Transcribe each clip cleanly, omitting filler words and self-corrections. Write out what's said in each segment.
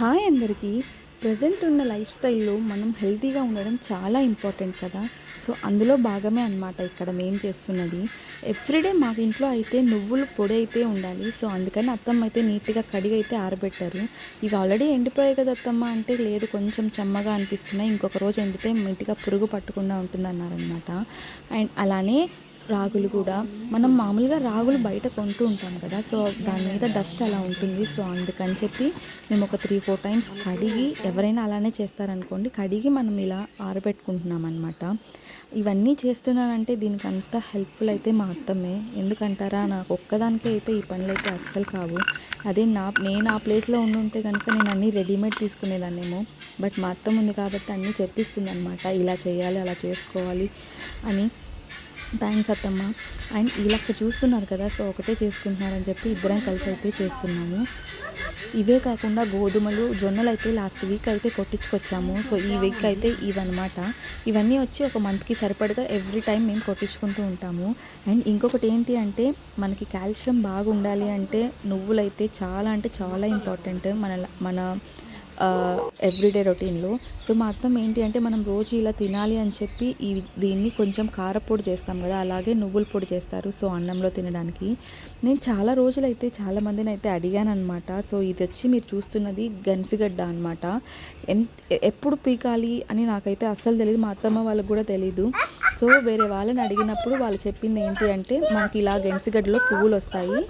Hi అందరికీ. Present ఉన్న life స్టైల్లో మనం హెల్తీగా ఉండడం చాలా ఇంపార్టెంట్ కదా. సో అందులో భాగమే అనమాట ఇక్కడ మేము చేస్తున్నది. ఎవ్రీడే మాకు ఇంట్లో అయితే నువ్వులు పొడి అయితే ఉండాలి. సో అందుకని అత్తమ్మ అయితే నీట్గా కడిగి అయితే ఆరబెట్టారు. ఇవి ఆల్రెడీ ఎండిపోయాయి కదా అత్తమ్మ అంటే, లేదు కొంచెం చెమ్మగా అనిపిస్తున్నాయి, ఇంకొక రోజు ఎండితే నీట్గా పురుగు పట్టకుండా ఉంటుందన్నారనమాట. అండ్ అలానే రాగులు కూడా మనం మామూలుగా రాగులు బయట కొంటూ ఉంటాం కదా. సో దాని మీద డస్ట్ అలా ఉంటుంది. సో అందుకని చెప్పి మేము ఒక 3-4 టైమ్స్ కడిగి, ఎవరైనా అలానే చేస్తారనుకోండి, కడిగి మనం ఇలా ఆరబెట్టుకుంటున్నాం అనమాట. ఇవన్నీ చేస్తున్నానంటే దీనికి అంత హెల్ప్ఫుల్ అయితే మా అత్తమ్మే. ఎందుకంటారా, నాకు ఒక్కదానికే అయితే ఈ పనులు అయితే అస్సలు కావు. అదే నేను ఆ ప్లేస్లో ఉండుంటే కనుక నేను అన్నీ రెడీమేడ్ తీసుకునేదాన్నేమో. బట్ మా అత్తమ్మ ఉంది కాబట్టి అన్నీ చెప్పిస్తుంది అనమాట, ఇలా చేయాలి, అలా చేసుకోవాలి అని. థ్యాంక్స్ అత్తమ్మ. అండ్ వీళ్ళకి చూస్తున్నారు కదా, సో ఒకటే చేసుకుంటున్నారని చెప్పి ఇద్దరం కలిసి అయితే చేస్తున్నాము. ఇవే కాకుండా గోధుమలు, జొన్నలు అయితే లాస్ట్ వీక్ అయితే కొట్టించుకొచ్చాము. సో ఈ వీక్ అయితే ఇవన్నమాట. ఇవన్నీ వచ్చి ఒక మంత్కి సరిపడగా ఎవ్రీ టైం మేము కొట్టించుకుంటూ ఉంటాము. అండ్ ఇంకొకటి ఏంటి అంటే, మనకి కాల్షియం బాగా ఉండాలి అంటే నువ్వులైతే చాలా అంటే చాలా ఇంపార్టెంట్ మన ఎవ్రీడే రొటీన్లో. సో మా అత్తమ్మ ఏంటి అంటే, మనం రోజు ఇలా తినాలి అని చెప్పి దీన్ని కొంచెం కారపొడి చేస్తాం కదా, అలాగే నువ్వుల పొడి చేస్తారు. సో అన్నంలో తినడానికి నేను చాలా రోజులైతే చాలామందిని అయితే అడిగాను అనమాట. సో ఇది వచ్చి మీరు చూస్తున్నది గన్సిగడ్డ అనమాట. ఎప్పుడు పీకాలి అని నాకైతే అస్సలు తెలియదు, మా అత్తమ్మ వాళ్ళకి కూడా తెలీదు. సో వేరే వాళ్ళని అడిగినప్పుడు వాళ్ళు చెప్పింది ఏంటి అంటే, మనకి ఇలా గెన్సిగడ్డలో పువ్వులు వస్తాయి,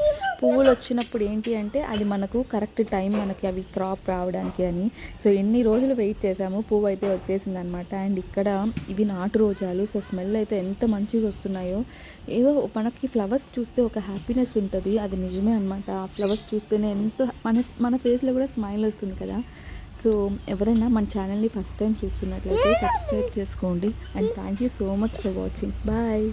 పువ్వులు వచ్చినప్పుడు ఏంటి అంటే అది మనకు కరెక్ట్ టైం, మనకి అవి క్రాప్ రావడానికి అని. సో ఎన్ని రోజులు వెయిట్ చేసాము, పువ్వు అయితే వచ్చేసింది అనమాట. అండ్ ఇక్కడ ఇవి నాటు రోజాలు. సో స్మెల్ అయితే ఎంత మంచిగా వస్తున్నాయో. ఏదో మనకి ఫ్లవర్స్ చూస్తే ఒక హ్యాపీనెస్ ఉంటుంది, అది నిజమే అనమాట. ఆ ఫ్లవర్స్ చూస్తేనే ఎంత మన ఫేస్లో కూడా స్మైల్ వస్తుంది కదా. సో ఎవరైనా మన ఛానల్ని ఫస్ట్ టైం చూస్తున్నట్లయితే సబ్స్క్రైబ్ చేసుకోండి. And thank you so much for watching. Bye.